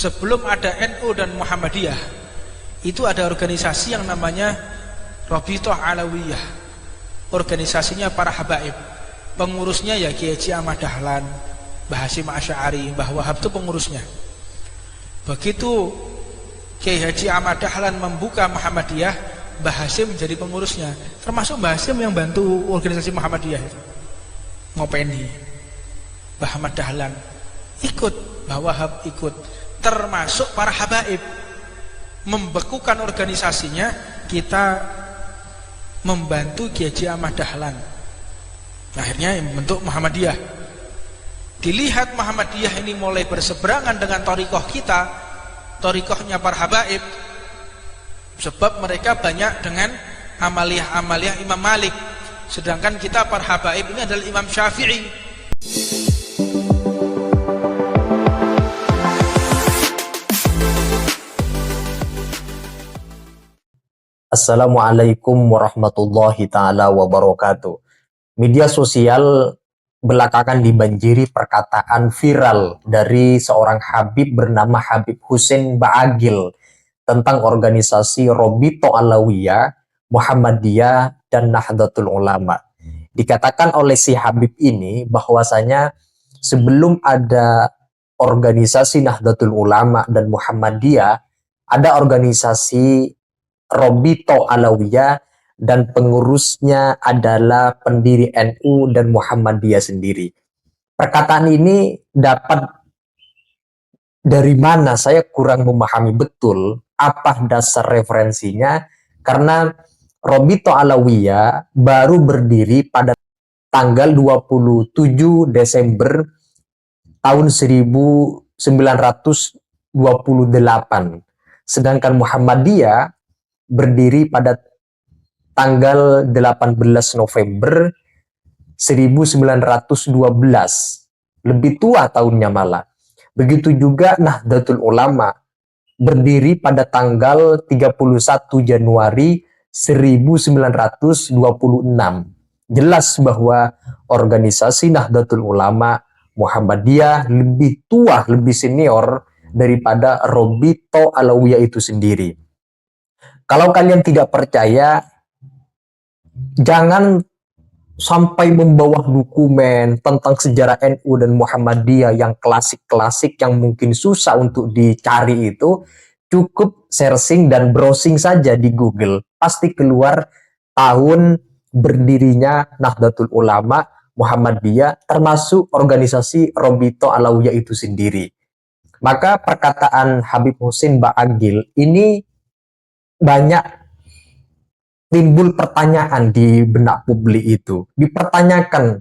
sebelum ada NU dan Muhammadiyah itu ada organisasi yang namanya Rabithah Alawiyah, organisasinya para habaib, pengurusnya ya Kiai Haji Ahmad Dahlan, Mbah Hasyim Asy'ari, Mbah Wahab itu pengurusnya. Begitu Kiai Haji Ahmad Dahlan membuka Muhammadiyah, Mbah Hasyim menjadi pengurusnya, termasuk Mbah Hasyim yang bantu organisasi Muhammadiyah itu ngopeni. Mbah Ahmad Dahlan ikut, Mbah Wahab ikut, termasuk para habaib membekukan organisasinya. Kita membantu Kiai Haji Ahmad Dahlan, akhirnya membentuk Muhammadiyah. Dilihat Muhammadiyah ini mulai berseberangan dengan thariqah kita, thariqahnya para habaib, sebab mereka banyak dengan amaliyah-amaliyah Imam Malik, sedangkan kita para habaib ini adalah Imam Syafi'i. Assalamualaikum warahmatullahi ta'ala wabarakatuh. Media sosial belakangan dibanjiri perkataan viral dari seorang Habib bernama Habib Hussein Ba'agil tentang organisasi Rabithah Alawiyah, Muhammadiyah, dan Nahdlatul Ulama. Dikatakan oleh si Habib ini bahwasanya sebelum ada organisasi Nahdlatul Ulama dan Muhammadiyah, ada organisasi Rabithah Alawiyah dan pengurusnya adalah pendiri NU dan Muhammadiyah sendiri. Perkataan ini dapat dari mana? Saya kurang memahami betul apa dasar referensinya, karena Rabithah Alawiyah baru berdiri pada tanggal 27 Desember tahun 1928. Sedangkan Muhammadiyah berdiri pada tanggal 18 November 1912, lebih tua tahunnya malah. Begitu juga Nahdlatul Ulama berdiri pada tanggal 31 Januari 1926. Jelas bahwa organisasi Nahdlatul Ulama Muhammadiyah lebih tua, lebih senior daripada Rabithah Alawiyah itu sendiri. Kalau kalian tidak percaya, jangan sampai membawa dokumen tentang sejarah NU dan Muhammadiyah yang klasik-klasik yang mungkin susah untuk dicari itu. Cukup searching dan browsing saja di Google. Pasti keluar tahun berdirinya Nahdlatul Ulama, Muhammadiyah, termasuk organisasi Rabithah Alawiyah itu sendiri. Maka perkataan Habib Hussein Ba'agil ini banyak timbul pertanyaan di benak publik itu. Dipertanyakan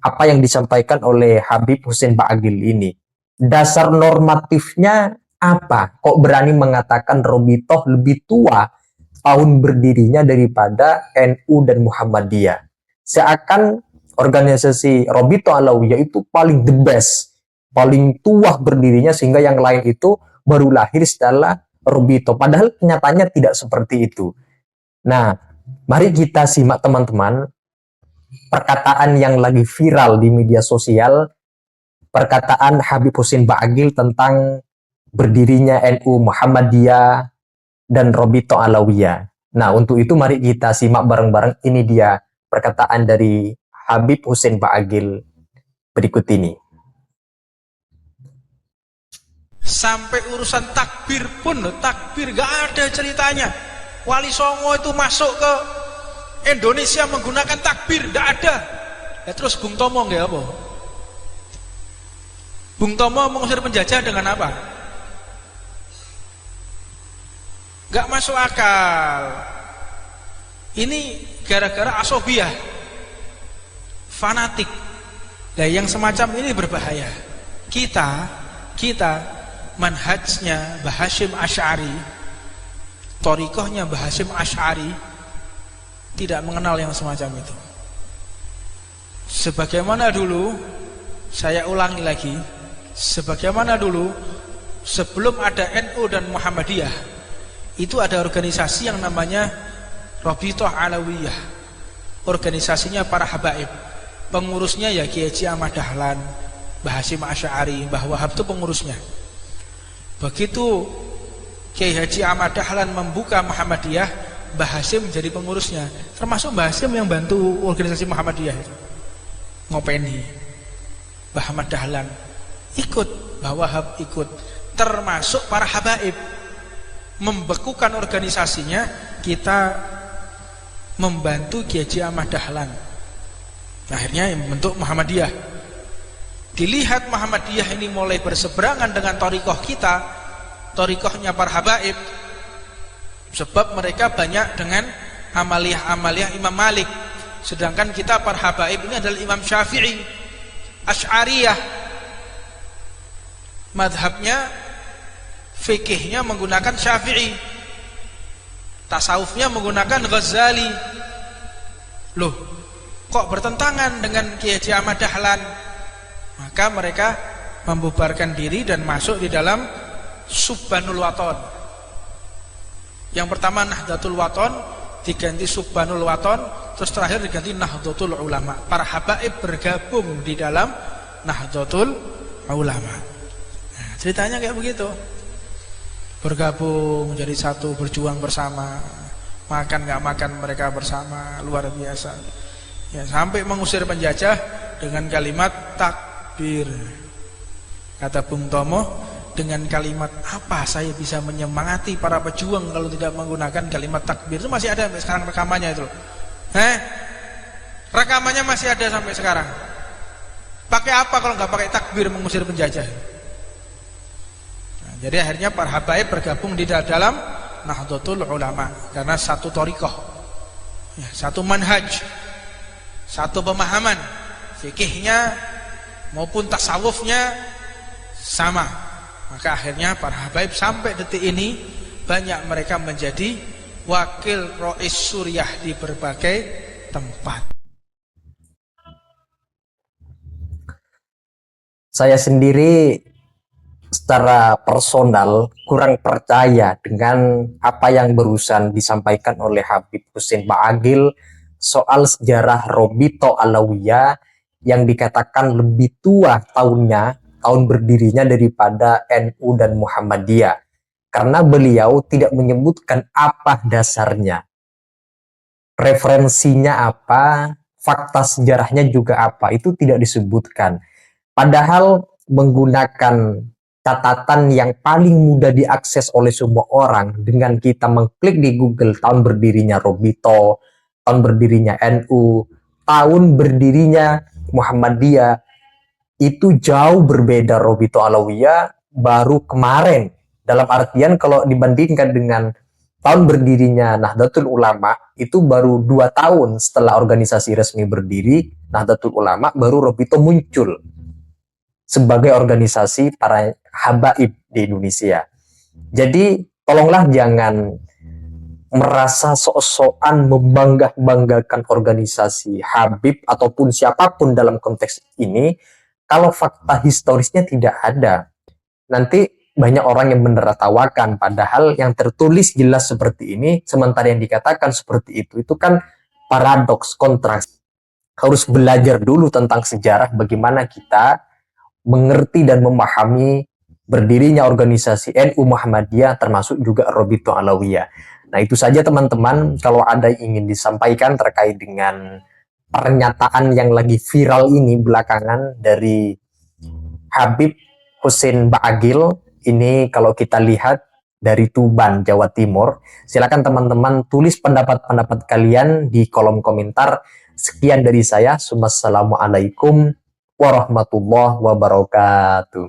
apa yang disampaikan oleh Habib Hussein Ba'agil ini. Dasar normatifnya apa? Kok berani mengatakan Rabithah lebih tua tahun berdirinya daripada NU dan Muhammadiyah? Seakan organisasi Rabithah Alawiyah itu paling the best, paling tua berdirinya, sehingga yang lain itu baru lahir setelah Rabithah. Padahal kenyataannya tidak seperti itu. Nah, mari kita simak teman-teman perkataan yang lagi viral di media sosial, perkataan Habib Hussein Ba'agil tentang berdirinya NU, Muhammadiyah, dan Rabithah Alawiyah. Nah, untuk itu mari kita simak bareng-bareng. Ini dia perkataan dari Habib Hussein Ba'agil berikut ini. Sampai urusan takbir pun, takbir gak ada ceritanya. Wali Songo itu masuk ke Indonesia menggunakan takbir, gak ada. Ya terus Bung Tomo nggak apa? Bung Tomo mengusir penjajah dengan apa? Gak masuk akal. Ini gara-gara asobiah, fanatik. Nah, yang semacam ini berbahaya. Kita manhajnya Mbah Hasyim Asy'ari, thariqahnya Mbah Hasyim Asy'ari tidak mengenal yang semacam itu. Sebagaimana dulu, saya ulangi lagi, sebagaimana dulu sebelum ada NU dan Muhammadiyah itu ada organisasi yang namanya Rabithah Alawiyah, organisasinya para habaib, pengurusnya ya Kiai Haji Ahmad Dahlan, Mbah Hasyim Asy'ari, Mbah Wahab itu pengurusnya. Begitu Kiai Haji Ahmad Dahlan membuka Muhammadiyah, Mbah Hasyim menjadi pengurusnya. Termasuk Mbah Hasyim yang bantu organisasi Muhammadiyah itu. Ngopeni. Mbah Ahmad Dahlan ikut, Mbah Wahab ikut, termasuk para habaib membekukan organisasinya. Kita membantu Kiai Haji Ahmad Dahlan, akhirnya membentuk Muhammadiyah. Dilihat Muhammadiyah ini mulai berseberangan dengan thariqah kita, thariqahnya para habaib, sebab mereka banyak dengan amaliyah-amaliyah Imam Malik, sedangkan kita para habaib ini adalah Imam Syafi'i, Asy'ariyah, madhabnya, fikihnya menggunakan Syafi'i, tasawufnya menggunakan Ghazali. Loh, kok bertentangan dengan Kiai Haji Ahmad Dahlan? Maka mereka membubarkan diri dan masuk di dalam Subbanul Waton. Yang pertama Nahdlatul Waton, diganti Subbanul Waton, terus terakhir diganti Nahdlatul Ulama. Para habaib bergabung di dalam Nahdlatul Ulama. Nah, ceritanya kayak begitu. Bergabung jadi satu, berjuang bersama, makan nggak makan mereka bersama, luar biasa. Ya, sampai mengusir penjajah dengan kalimat takbir. Kata Bung Tomo, dengan kalimat apa saya bisa menyemangati para pejuang kalau tidak menggunakan kalimat takbir? Itu masih ada sampai sekarang rekamannya itu. Rekamannya masih ada sampai sekarang. Pakai apa kalau nggak pakai takbir mengusir penjajah? Jadi akhirnya para habaib bergabung di dalam Nahdlatul Ulama karena satu thariqah, ya, satu manhaj, satu pemahaman, fikihnya maupun tasawufnya sama. Maka akhirnya para habaib sampai detik ini banyak mereka menjadi wakil rois Suriah di berbagai tempat. Saya sendiri secara personal kurang percaya dengan apa yang barusan disampaikan oleh Habib Husin Ba'agil soal sejarah Robito Alawiyah yang dikatakan lebih tua tahun berdirinya daripada NU dan Muhammadiyah, karena beliau tidak menyebutkan apa dasarnya, referensinya apa, fakta sejarahnya juga apa, itu tidak disebutkan. Padahal menggunakan catatan yang paling mudah diakses oleh semua orang dengan kita mengklik di Google tahun berdirinya Robito, tahun berdirinya NU, tahun berdirinya Muhammadiyah, itu jauh berbeda. Robito Alawiyah baru kemarin, dalam artian kalau dibandingkan dengan tahun berdirinya Nahdlatul Ulama, itu baru 2 tahun setelah organisasi resmi berdiri Nahdlatul Ulama, baru Robito muncul sebagai organisasi para habaib di Indonesia. Jadi tolonglah jangan merasa sok-sokan membanggakan organisasi habib ataupun siapapun dalam konteks ini kalau fakta historisnya tidak ada. Nanti banyak orang yang menertawakan, padahal yang tertulis jelas seperti ini, sementara yang dikatakan seperti itu kan paradoks, kontras. Harus belajar dulu tentang sejarah, bagaimana kita mengerti dan memahami berdirinya organisasi NU Muhammadiyah, termasuk juga Robito Alawiyah. Nah, itu saja teman-teman. Kalau ada yang ingin disampaikan terkait dengan pernyataan yang lagi viral ini belakangan dari Habib Husin Ba'agil, ini kalau kita lihat dari Tuban, Jawa Timur. Silakan teman-teman tulis pendapat-pendapat kalian di kolom komentar. Sekian dari saya. Wassalamualaikum warahmatullahi wabarakatuh.